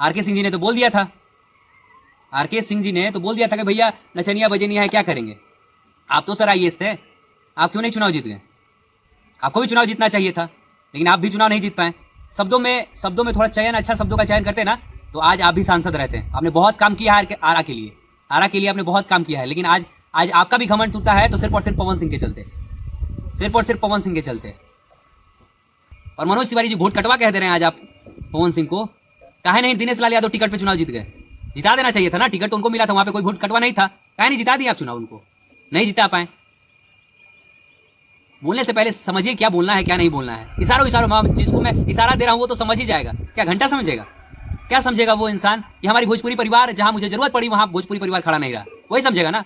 R K Singh ji ने तो बोल दिया था, आरके सिंह जी ने तो बोल दिया था कि भैया नचनिया बजनिया है, क्या करेंगे। आप तो सर आईएएस थे, आप क्यों नहीं चुनाव जीत गए? आपको भी चुनाव जीतना चाहिए था, लेकिन आप भी चुनाव नहीं जीत पाए। शब्दों में थोड़ा चयन, अच्छा शब्दों का चयन करते ना तो आज आप भी सांसद रहते हैं। आपने बहुत काम किया है आरा के लिए, आरा के लिए आपने बहुत काम किया है, लेकिन आज आपका भी घमंड टूटा है तो सिर्फ और सिर्फ पवन सिंह के चलते, सिर्फ और सिर्फ पवन सिंह के चलते। और मनोज तिवारी जी वोट कटवा कह दे रहे हैं आज आप पवन सिंह को। काहे नहीं दिनेश लाल यादव टिकट पे चुनाव जीत गए? जिता देना चाहिए था ना, टिकट तो उनको मिला था, वहां पे कोई वोट कटवा नहीं था, काहे नहीं जिता दिया आप चुनाव उनको? नहीं जिता पाए। बोलने से पहले समझिए क्या बोलना है क्या नहीं बोलना है। इशारों जिसको मैं इशारा दे रहा हूं वो तो समझ ही जाएगा, क्या घंटा समझेगा? क्या समझेगा वो इंसान कि हमारी भोजपुरी परिवार, जहां मुझे जरूरत पड़ी वहां भोजपुरी परिवार खड़ा नहीं रहा, वही समझेगा ना।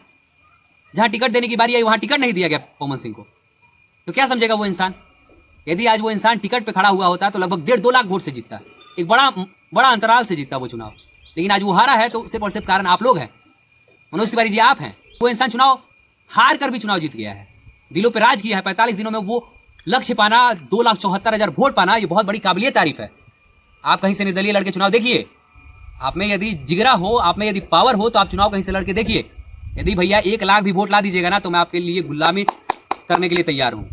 जहां टिकट देने की बारी आई वहां टिकट नहीं दिया गया पवन सिंह को, तो क्या समझेगा वो इंसान? यदि आज वो इंसान टिकट पे खड़ा हुआ होता तो लगभग 1.5-2 लाख वोट से जीतता, एक बड़ा अंतराल से जीतता वो चुनाव। लेकिन आज वो हारा है तो सिर्फ और सिर्फ कारण आप लोग हैं, मनोज तिवारी जी आप हैं। वो इंसान चुनाव हार कर भी चुनाव जीत गया है, दिलों पे राज किया है। 45 दिनों में वो लक्ष्य पाना, 2,74,000 वोट पाना, ये बहुत बड़ी काबिलियत तारीफ है। आप कहीं से निर्दलीय लड़के चुनाव देखिए, आप में यदि जिगरा हो, आप में यदि पावर हो तो आप चुनाव कहीं से लड़के देखिए। यदि भैया 1 लाख भी वोट ला दीजिएगा ना तो मैं आपके लिए गुलामी करने के लिए तैयार हूं,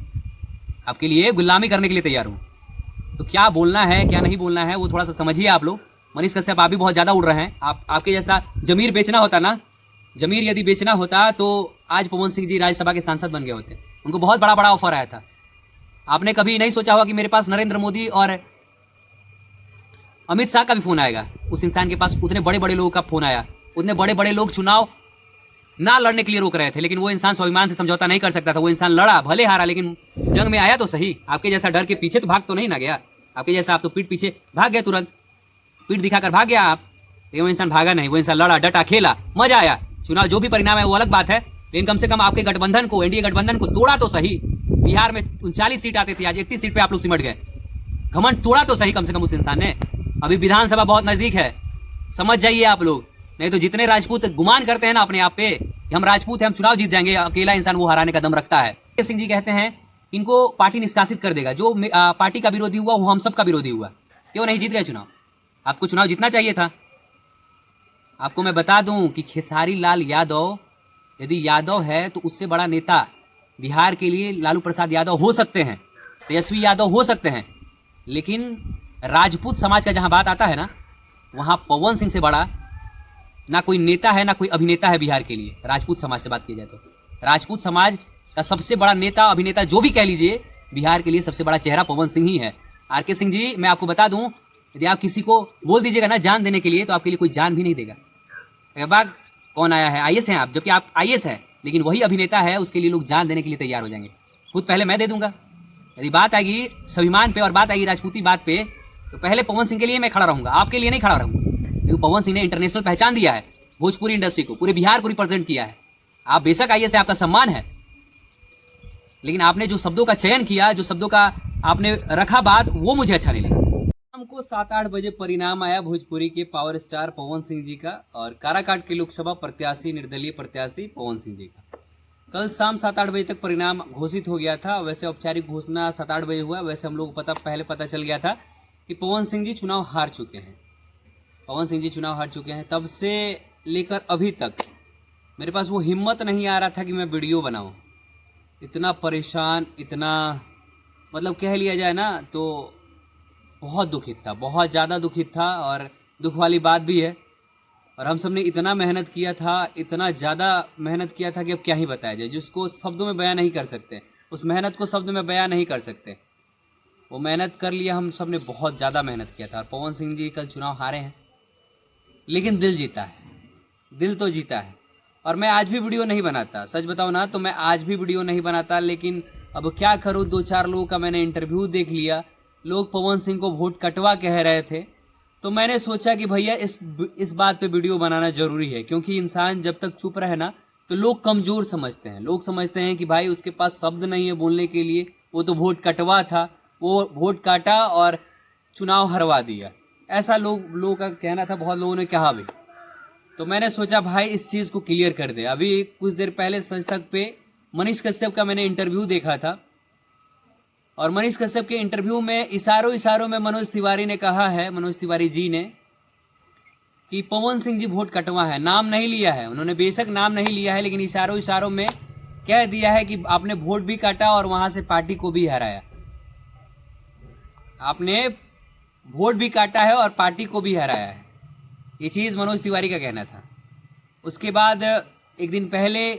आपके लिए गुलामी करने के लिए तैयार हूं। तो क्या बोलना है क्या नहीं बोलना है वो थोड़ा सा समझिए आप लोग। मनीष कश्यप आप भी बहुत ज्यादा उड़ रहे हैं। आपके जैसा जमीर बेचना होता ना, जमीर यदि बेचना होता तो आज पवन सिंह जी राज्यसभा के सांसद बन गए होते। उनको बहुत बड़ा बड़ा ऑफर आया था। आपने कभी नहीं सोचा होगा कि मेरे पास नरेंद्र मोदी और अमित शाह का भी फोन आएगा। उस इंसान के पास उतने बड़े बड़े लोगों का फोन आया, उतने बड़े बड़े लोग चुनाव ना लड़ने के लिए रोक रहे थे, लेकिन वो इंसान स्वाभिमान से समझौता नहीं कर सकता था। वो इंसान लड़ा, भले हारा, लेकिन जंग में आया तो सही। आपके जैसा डर के पीछे तो भाग तो नहीं ना गया, आपके जैसा आप तो पीठ पीछे भाग गए, तुरंत पीठ दिखाकर भाग गया आप। लेकिन वो इंसान भागा नहीं, वो इंसान लड़ा, डटा, खेला, मजा आया। चुनाव जो भी परिणाम है वो अलग बात है, लेकिन कम से कम आपके गठबंधन को, एनडीए गठबंधन को तोड़ा तो सही। बिहार में 39 सीट आती थी, आज 31 सीट पे आप लोग सिमट गए। घमंड तोड़ा तो सही कम से कम उस इंसान ने। अभी विधानसभा बहुत नजदीक है, समझ जाइए आप लोग। नहीं तो जितने राजपूत गुमान करते हैं ना अपने आप पे कि हम राजपूत हैं, हम चुनाव जीत जाएंगे, अकेला इंसान वो हराने का दम रखता है। सिंह जी कहते हैं इनको पार्टी निष्कासित कर देगा। जो पार्टी का विरोधी हुआ वो हम सब का विरोधी हुआ, क्यों नहीं जीत गए चुनाव? आपको चुनाव जीतना चाहिए था। आपको मैं बता दूं कि खेसारी लाल यादव यदि यादव है तो उससे बड़ा नेता बिहार के लिए लालू प्रसाद यादव हो सकते हैं, तेजस्वी यादव हो सकते हैं, लेकिन राजपूत समाज का जहां बात आता है ना, वहां पवन सिंह से बड़ा ना कोई नेता है ना कोई अभिनेता है बिहार के लिए। राजपूत समाज से बात की जाए तो राजपूत समाज का सबसे बड़ा नेता, अभिनेता, जो भी कह लीजिए, बिहार के लिए सबसे बड़ा चेहरा पवन सिंह ही है। आरके सिंह जी, मैं आपको बता दूं, यदि आप किसी को बोल दीजिएगा ना जान देने के लिए तो आपके लिए कोई जान भी नहीं देगा। बाग कौन आया है, आईएएस हैं आप, जबकि आप आईएएस है, लेकिन वही अभिनेता है, उसके लिए लोग जान देने के लिए तैयार हो जाएंगे। खुद पहले मैं दे दूंगा। यदि बात आएगी स्वाभिमान पे और बात आएगी राजपूती बात पे तो पहले पवन सिंह के लिए मैं खड़ा रहूंगा, आपके लिए नहीं खड़ा रहूंगा। क्योंकि पवन सिंह ने इंटरनेशनल पहचान दिया है, भोजपुरी इंडस्ट्री को, पूरे बिहार को रिप्रेजेंट किया है। आप बेशक आईएएस है, आपका सम्मान है, लेकिन आपने जो शब्दों का चयन किया, जो शब्दों का आपने रखा बात, वो मुझे अच्छा नहीं लगा। हमको 7-8 बजे परिणाम आया भोजपुरी के पावर स्टार पवन सिंह जी का और काराकाट के लोकसभा प्रत्याशी, निर्दलीय प्रत्याशी पवन सिंह जी का। कल शाम 7-8 बजे तक परिणाम घोषित हो गया था। वैसे औपचारिक घोषणा 7-8 बजे हुआ। वैसे हम लोग को पहले पता चल गया था कि पवन सिंह जी चुनाव हार चुके हैं। पवन सिंह जी चुनाव हार चुके हैं। तब से लेकर अभी तक मेरे पास वो हिम्मत नहीं आ रहा था कि मैं वीडियो बनाऊं। इतना परेशान, इतना मतलब कह लिया जाए ना तो बहुत दुखित था, बहुत ज़्यादा दुखित था। और दुख वाली बात भी है। और हम सब ने इतना मेहनत किया था, इतना ज़्यादा मेहनत किया था कि अब क्या ही बताया जाए, जिसको शब्दों में बयां नहीं कर सकते। उस मेहनत को शब्दों में बयां नहीं कर सकते। वो मेहनत कर लिया, हम सब ने बहुत ज़्यादा मेहनत किया था। और पवन सिंह जी कल चुनाव हारे हैं, लेकिन दिल जीता है, दिल तो जीता है। और मैं आज भी वीडियो नहीं बनाता, सच बताऊँ ना तो मैं आज भी वीडियो नहीं बनाता, लेकिन अब क्या करूँ, 2-4 लोगों का मैंने इंटरव्यू देख लिया। लोग पवन सिंह को वोट कटवा कह रहे थे, तो मैंने सोचा कि भैया इस बात पे वीडियो बनाना जरूरी है। क्योंकि इंसान जब तक चुप रहे ना तो लोग कमज़ोर समझते हैं। लोग समझते हैं कि भाई उसके पास शब्द नहीं है बोलने के लिए, वो तो वोट कटवा था, वो वोट काटा और चुनाव हरवा दिया। ऐसा लोगों का कहना था, बहुत लोगों ने कहा भी। तो मैंने सोचा भाई इस चीज़ को क्लियर कर दे। अभी कुछ देर पहले सच तक पे मनीष कश्यप का मैंने इंटरव्यू देखा था, और मनीष कश्यप के इंटरव्यू में इशारों में मनोज तिवारी ने कहा है, मनोज तिवारी जी ने, कि पवन सिंह जी वोट कटवा है, नाम नहीं लिया है उन्होंने, बेशक नाम नहीं लिया है, लेकिन इशारों इशारों में कह दिया है कि आपने वोट भी काटा और वहां से पार्टी को भी हराया। आपने वोट भी काटा है और पार्टी को भी हराया है, ये चीज़ मनोज तिवारी का कहना था। उसके बाद एक दिन पहले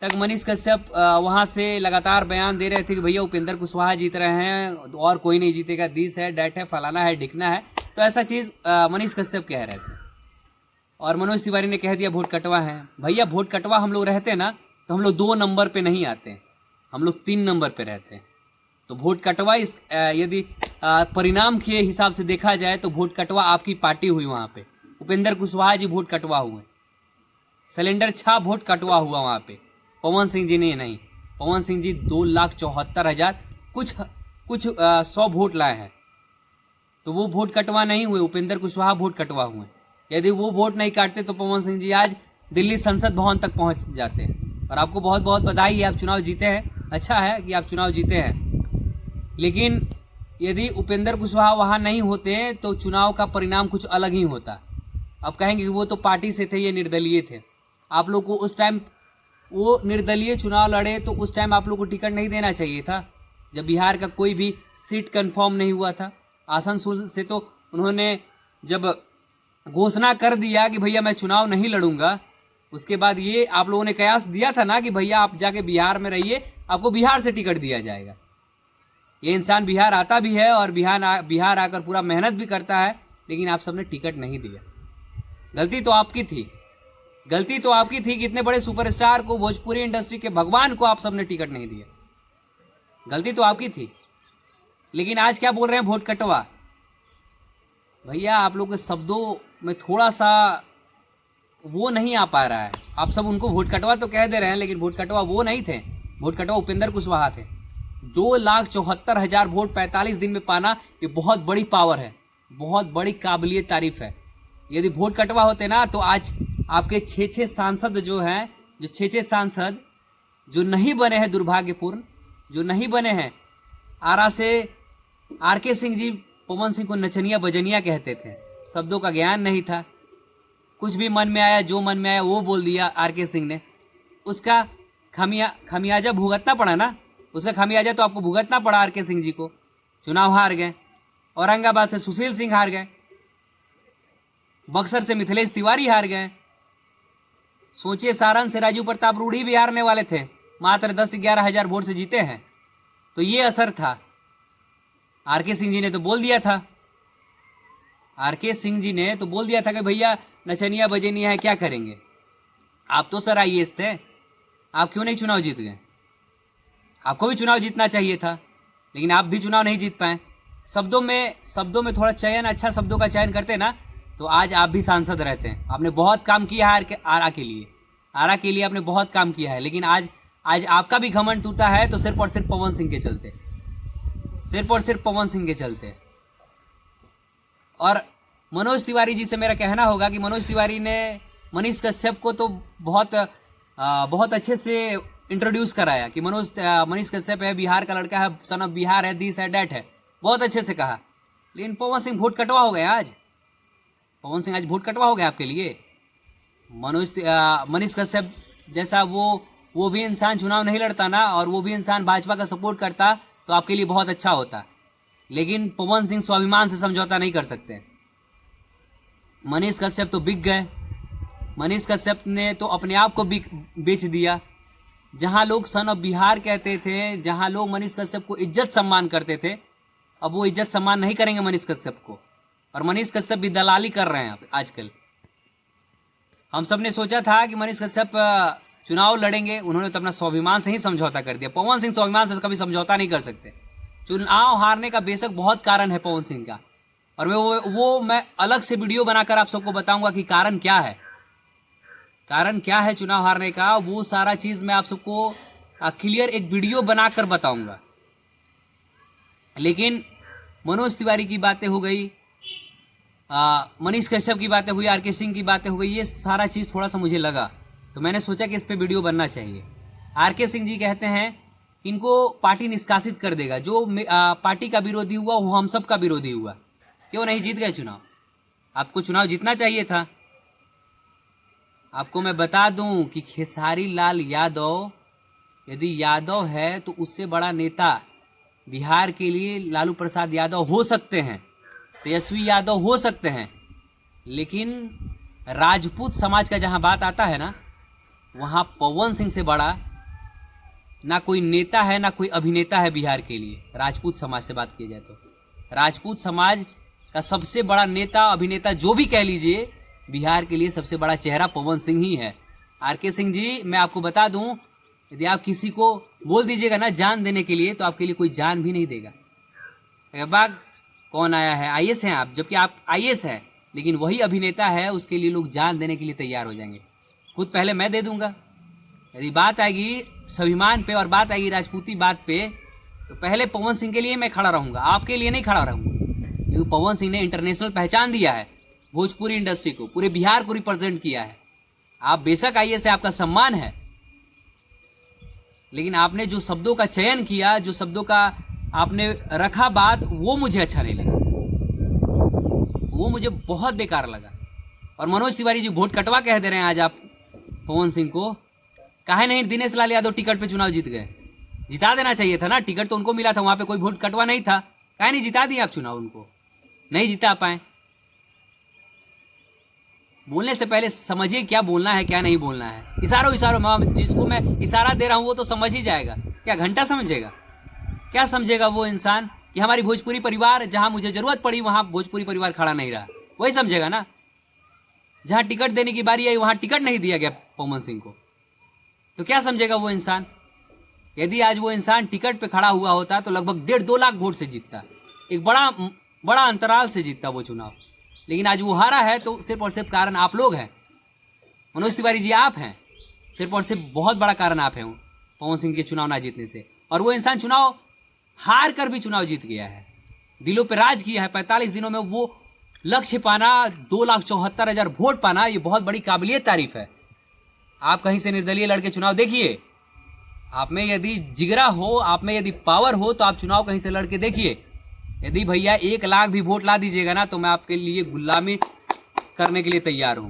तक मनीष कश्यप वहाँ से लगातार बयान दे रहे थे कि भैया उपेंद्र कुशवाहा जीत रहे हैं और कोई नहीं जीतेगा, दिस है डैट है फलाना है ढिकना है, तो ऐसा चीज़ मनीष कश्यप कह रहे थे। और मनोज तिवारी ने कह दिया वोट कटवा है। भैया वोट कटवा हम लोग रहते ना तो हम लोग 2 नंबर पे नहीं आते, हम लोग 3 नंबर पे रहते हैं। तो वोट कटवा इस यदि परिणाम के हिसाब से देखा जाए तो वोट कटवा आपकी पार्टी हुई, वहाँ पे उपेंद्र कुशवाहा जी वोट कटवा हुए, सिलेंडर छाप वोट कटवा हुआ वहाँ पे, पवन सिंह जी ने नहीं। पवन सिंह जी 2,74,000 कुछ 100 वोट लाए हैं, तो वो वोट कटवा नहीं हुए, उपेंद्र कुशवाहा वोट कटवा हुए। यदि वो वोट नहीं काटते तो पवन सिंह जी आज दिल्ली संसद भवन तक पहुंच जाते हैं। और आपको बहुत बहुत बधाई है, आप चुनाव जीते हैं, अच्छा है कि आप चुनाव जीते हैं। लेकिन यदि उपेंद्र कुशवाहा वहाँ नहीं होते तो चुनाव का परिणाम कुछ अलग ही होता। अब कहेंगे कि वो तो पार्टी से थे, ये निर्दलीय थे। आप लोग को उस टाइम वो निर्दलीय चुनाव लड़े तो उस टाइम आप लोग को टिकट नहीं देना चाहिए था, जब बिहार का कोई भी सीट कंफर्म नहीं हुआ था। आसनसोल से तो उन्होंने जब घोषणा कर दिया कि भैया मैं चुनाव नहीं लड़ूंगा, उसके बाद ये आप लोगों ने कयास दिया था ना कि भैया आप जाके बिहार में रहिए, आपको बिहार से टिकट दिया जाएगा। ये इंसान बिहार आता भी है और बिहार आकर पूरा मेहनत भी करता है, लेकिन आप सबने टिकट नहीं दिया। गलती तो आपकी थी, गलती तो आपकी थी कि इतने बड़े सुपरस्टार को, भोजपुरी इंडस्ट्री के भगवान को आप सबने टिकट नहीं दिया, गलती तो आपकी थी। लेकिन आज क्या बोल रहे हैं, वोट कटवा। भैया आप लोग के शब्दों में थोड़ा सा वो नहीं आ पा रहा है। आप सब उनको वोट कटवा तो कह दे रहे हैं, लेकिन वोट कटवा वो नहीं थे, वोट कटवा उपेंद्र कुशवाहा थे। 2,74,000 वोट 45 दिन में पाना, ये बहुत बड़ी पावर है, बहुत बड़ी काबिलियत तारीफ है। यदि वोट कटवा होते ना तो आज आपके 6 सांसद जो हैं, जो 6 सांसद जो नहीं बने हैं, दुर्भाग्यपूर्ण जो नहीं बने हैं। आरा से RK सिंह जी पवन सिंह को नचनिया बजनिया कहते थे, शब्दों का ज्ञान नहीं था, कुछ भी मन में आया, जो मन में आया वो बोल दिया RK सिंह ने। उसका खमियाजा भुगतना पड़ा ना, उसका खमियाजा तो आपको भुगतना पड़ा RK सिंह जी को। चुनाव हार गए, औरंगाबाद से सुशील सिंह हार गए, बक्सर से मिथिलेश तिवारी हार गए। सोचिए सारण से राजू प्रताप रूढ़ी भी हारने वाले थे, मात्र 10-11 हजार वोट से जीते हैं। तो ये असर था। RK सिंह जी ने तो बोल दिया था, RK सिंह जी ने तो बोल दिया था कि भैया नचनिया बजनिया है, क्या करेंगे। आप तो सर IAS थे, आप क्यों नहीं चुनाव जीत गए। आपको भी चुनाव जीतना चाहिए था, लेकिन आप भी चुनाव नहीं जीत पाए। शब्दों में थोड़ा चयन, अच्छा शब्दों का चयन करते ना तो आज आप भी सांसद रहते हैं। आपने बहुत काम किया है आरा के लिए आपने बहुत काम किया है, लेकिन आज आपका भी घमंड टूटा है तो सिर्फ और सिर्फ पवन सिंह के चलते, सिर्फ और सिर्फ पवन सिंह के चलते। और मनोज तिवारी जी से मेरा कहना होगा कि मनोज तिवारी ने मनीष कश्यप को तो बहुत अच्छे से इंट्रोड्यूस कराया कि मनीष कश्यप है, बिहार का लड़का है, सन ऑफ बिहार है, दिस है डैट है, बहुत अच्छे से कहा। लेकिन पवन सिंह वोट कटवा हो गए आज, पवन सिंह आज वोट कटवा हो गया आपके लिए। मनीष कश्यप जैसा वो भी इंसान चुनाव नहीं लड़ता ना, और वो भी इंसान भाजपा का सपोर्ट करता तो आपके लिए बहुत अच्छा होता। लेकिन पवन सिंह स्वाभिमान से समझौता नहीं कर सकते। मनीष कश्यप तो बिक गए, मनीष कश्यप ने तो अपने आप को बेच दिया। जहां लोग सन ऑफ बिहार कहते थे, जहां लोग मनीष कश्यप को इज्जत सम्मान करते थे, अब वो इज्जत सम्मान नहीं करेंगे मनीष कश्यप को। और मनीष कश्यप भी दलाली कर रहे हैं आजकल। हम सब ने सोचा था कि मनीष कश्यप चुनाव लड़ेंगे, उन्होंने तो अपना स्वाभिमान से ही समझौता कर दिया। पवन सिंह स्वाभिमान से कभी समझौता नहीं कर सकते। चुनाव हारने का बेशक बहुत कारण है पवन सिंह का, और वो मैं अलग से वीडियो बनाकर आप सबको बताऊंगा कि कारण क्या है, कारण क्या है चुनाव हारने का। वो सारा चीज मैं आप सबको क्लियर एक वीडियो बनाकर बताऊंगा। लेकिन मनोज तिवारी की बातें हो गई, मनीष कश्यप की बातें हुई, RK सिंह की बातें हो गई, ये सारा चीज़ थोड़ा सा मुझे लगा तो मैंने सोचा कि इस पे वीडियो बनना चाहिए। RK सिंह जी कहते हैं इनको पार्टी निष्कासित कर देगा, जो पार्टी का विरोधी हुआ वो हम सब का विरोधी हुआ। क्यों नहीं जीत गए चुनाव? आपको चुनाव जीतना चाहिए था, आपको मैं बता दूं कि खेसारी लाल यादव यदि यादव है तो उससे बड़ा नेता बिहार के लिए लालू प्रसाद यादव हो सकते हैं, तेजस्वी यादव हो सकते हैं, लेकिन राजपूत समाज का जहां बात आता है ना, वहां पवन सिंह से बड़ा ना कोई नेता है ना कोई अभिनेता है बिहार के लिए। राजपूत समाज से बात की जाए तो राजपूत समाज का सबसे बड़ा नेता अभिनेता जो भी कह लीजिए, बिहार के लिए सबसे बड़ा चेहरा पवन सिंह ही है। आर.के. सिंह जी, मैं आपको बता दूं, यदि आप किसी को बोल दीजिएगा ना जान देने के लिए, तो आपके लिए कोई जान भी नहीं देगा। बाग कौन आया है, आईएएस हैं आप, जबकि आप आईएएस है, लेकिन वही अभिनेता है, उसके लिए लोग जान देने के लिए तैयार हो जाएंगे। खुद पहले मैं दे दूंगा। यदि बात आएगी स्वाभिमान पे और बात आएगी राजपूती बात पे, तो पहले पवन सिंह के लिए मैं खड़ा रहूंगा, आपके लिए नहीं खड़ा रहूंगा। क्योंकि पवन सिंह ने इंटरनेशनल पहचान दिया है भोजपुरी इंडस्ट्री को, पूरे बिहार को रिप्रेजेंट किया है। आप बेशक आईएएस है, आपका सम्मान है, लेकिन आपने जो शब्दों का चयन किया, जो शब्दों का आपने रखा बात, वो मुझे अच्छा नहीं लगा, वो मुझे बहुत बेकार लगा। और मनोज तिवारी जी वोट कटवा कह दे रहे हैं आज आप पवन सिंह को। काहे नहीं दिनेश लाल यादव टिकट पे चुनाव जीत गए? जिता देना चाहिए था ना, टिकट तो उनको मिला था, वहां पे कोई वोट कटवा नहीं था। काहे नहीं जिता दिया आप चुनाव? उनको नहीं जिता पाए। बोलने से पहले समझिए क्या बोलना है क्या नहीं बोलना है। इशारों जिसको मैं इशारा दे रहा हूं वो तो समझ ही जाएगा। क्या घंटा समझेगा? क्या समझेगा वो इंसान कि हमारी भोजपुरी परिवार, जहां मुझे जरूरत पड़ी वहां भोजपुरी परिवार खड़ा नहीं रहा, वही समझेगा ना। जहां टिकट देने की बारी आई वहां टिकट नहीं दिया गया पवन सिंह को, तो क्या समझेगा वो इंसान? यदि आज वो इंसान टिकट पे खड़ा हुआ होता तो लगभग 1.5-2 लाख वोट से जीतता, एक बड़ा अंतराल से जीतता वो चुनाव। लेकिन आज वो हारा है तो सिर्फ और सिर्फ कारण आप लोग हैं, मनोज तिवारी जी आप हैं, सिर्फ और सिर्फ बहुत बड़ा कारण आप हैं पवन सिंह के चुनाव ना जीतने से। और वो इंसान चुनाव हार कर भी चुनाव जीत गया है, दिलों पे राज किया है। 45 दिनों में वो लक्ष्य पाना, 2,74,000 वोट पाना, ये बहुत बड़ी काबिलियत तारीफ है। आप कहीं से निर्दलीय लड़के चुनाव देखिए, आप में यदि जिगरा हो, आप में यदि पावर हो, तो आप चुनाव कहीं से लड़के देखिए। यदि भैया 1 लाख भी वोट ला दीजिएगा ना, तो मैं आपके लिए गुलामी करने के लिए तैयार हूं,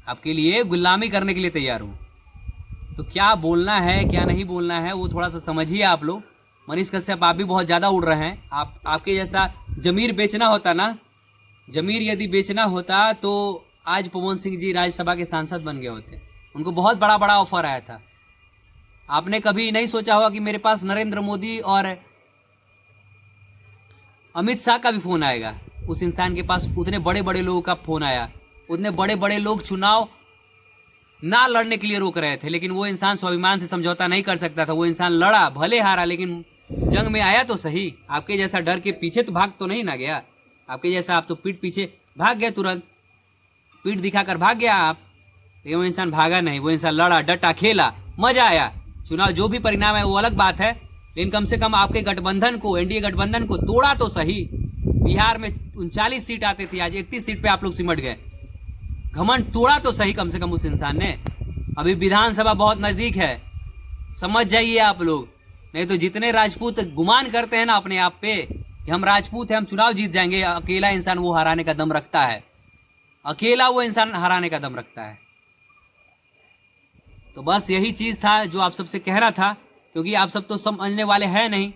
आपके लिए गुलामी करने के लिए तैयार हूं। तो क्या बोलना है क्या नहीं बोलना है वो थोड़ा सा समझिए आप लोग। मनीष कश्यप, आप भी बहुत ज़्यादा उड़ रहे हैं। आपके जैसा जमीर बेचना होता ना, जमीर यदि बेचना होता तो आज पवन सिंह जी राज्यसभा के सांसद बन गए होते। उनको बहुत बड़ा बड़ा ऑफर आया था। आपने कभी नहीं सोचा होगा कि मेरे पास नरेंद्र मोदी और अमित शाह का भी फोन आएगा। उस इंसान के पास उतने बड़े बड़े लोगों का फोन आया, उतने बड़े बड़े लोग चुनाव ना लड़ने के लिए रोक रहे थे, लेकिन वो इंसान स्वाभिमान से समझौता नहीं कर सकता था। वो इंसान लड़ा, भले हारा, लेकिन जंग में आया तो सही। आपके जैसा डर के पीछे तो भाग तो नहीं ना गया, आपके जैसा आप तो पीठ पीछे भाग गए, तुरंत पीठ दिखाकर भाग गया आप। लेकिन वो इंसान भागा नहीं, वो इंसान लड़ा, डटा, खेला, मजा आया। चुनाव जो भी परिणाम है वो अलग बात है, लेकिन कम से कम आपके गठबंधन को, एनडीए गठबंधन को तोड़ा तो सही। बिहार में 39 सीट आती थी, आज 31 सीट पे आप लोग सिमट गए। घमंड तोड़ा तो सही कम से कम उस इंसान ने। अभी विधानसभा बहुत नजदीक है, समझ जाइए आप लोग। नहीं तो जितने राजपूत गुमान करते हैं ना अपने आप पे कि हम राजपूत हैं, हम चुनाव जीत जाएंगे, अकेला इंसान वो हराने का दम रखता है, अकेला वो इंसान हराने का दम रखता है। तो बस यही चीज था जो आप सबसे कह रहा था, क्योंकि आप सब तो समझने वाले हैं नहीं।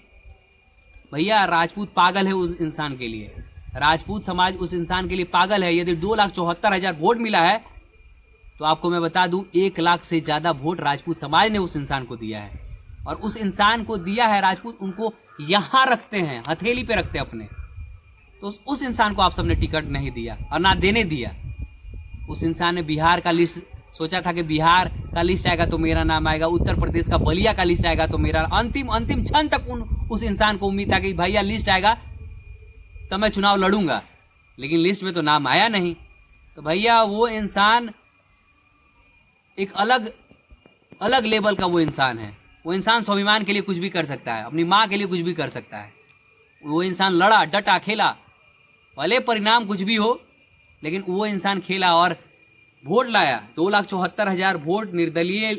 भैया राजपूत पागल है उस इंसान के लिए, राजपूत समाज उस इंसान के लिए पागल है। यदि 2,74,000 वोट मिला है तो आपको मैं बता दूं 1 लाख से ज्यादा वोट राजपूत समाज ने उस इंसान को दिया है। और उस इंसान को दिया है राजपूत, उनको यहां रखते हैं, हथेली पे रखते हैं अपने। तो उस इंसान को आप सबने टिकट नहीं दिया और ना देने दिया। उस इंसान ने बिहार का लिस्ट सोचा था कि बिहार का लिस्ट आएगा तो मेरा नाम आएगा, उत्तर प्रदेश का बलिया का लिस्ट आएगा तो मेरा, अंतिम क्षण तक उस इंसान को उम्मीद था कि भैया लिस्ट आएगा तो मैं चुनाव लड़ूंगा, लेकिन लिस्ट में तो नाम आया नहीं। तो भैया वो इंसान एक अलग लेवल का वो इंसान है। वो इंसान स्वाभिमान के लिए कुछ भी कर सकता है, अपनी माँ के लिए कुछ भी कर सकता है। वो इंसान लड़ा, डटा, खेला, भले परिणाम कुछ भी हो, लेकिन वो इंसान खेला और वोट लाया। 2,74,000 वोट निर्दलीय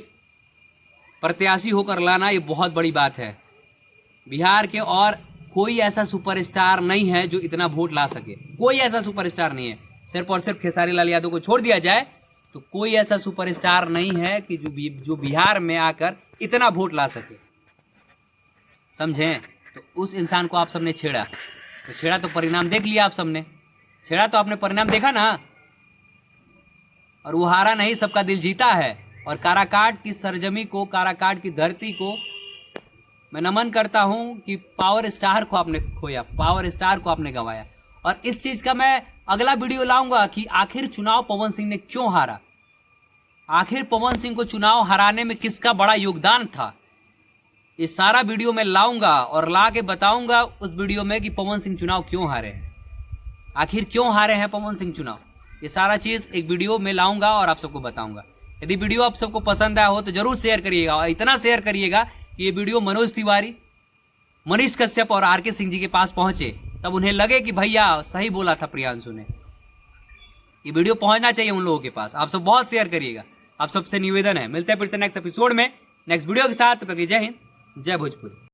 प्रत्याशी होकर लाना, ये बहुत बड़ी बात है। बिहार के और कोई ऐसा सुपरस्टार नहीं है जो इतना वोट ला सके, कोई ऐसा सुपरस्टार नहीं है। सिर्फ और सिर्फ खेसारी लाल यादव को छोड़ दिया जाए तो कोई ऐसा सुपरस्टार नहीं है कि जो बिहार में आकर इतना वोट ला सके, समझें। तो उस इंसान को आप सबने छेड़ा, तो छेड़ा तो परिणाम देख लिया आप सबने, छेड़ा तो आपने परिणाम देखा ना। और वो हारा नहीं, सबका दिल जीता है। और काराकाट की सरजमी को, काराकाट की धरती को मैं नमन करता हूं कि पावर स्टार को आपने खोया, पावर स्टार को आपने गंवाया। और इस चीज का मैं अगला वीडियो लाऊंगा कि आखिर चुनाव पवन सिंह ने क्यों हारा, आखिर पवन सिंह को चुनाव हराने में किसका बड़ा योगदान था। ये सारा वीडियो मैं लाऊंगा और ला के बताऊंगा उस वीडियो में कि पवन सिंह चुनाव क्यों हारे हैं, आखिर क्यों हारे हैं पवन सिंह चुनाव। ये सारा चीज एक वीडियो में लाऊंगा और आप सबको बताऊंगा। यदि वीडियो आप सबको पसंद आया हो तो जरूर शेयर करिएगा, और इतना शेयर करिएगा कि ये वीडियो मनोज तिवारी, मनीष कश्यप और आर.के. सिंह जी के पास पहुंचे, तब उन्हें लगे कि भैया सही बोला था प्रियांशु ने। ये वीडियो पहुंचना चाहिए उन लोगों के पास। आप सब बहुत शेयर करिएगा, आप सबसे निवेदन है। मिलते हैं फिर से नेक्स्ट एपिसोड में, नेक्स्ट वीडियो के साथ। जय हिंद, जय भोजपुरी।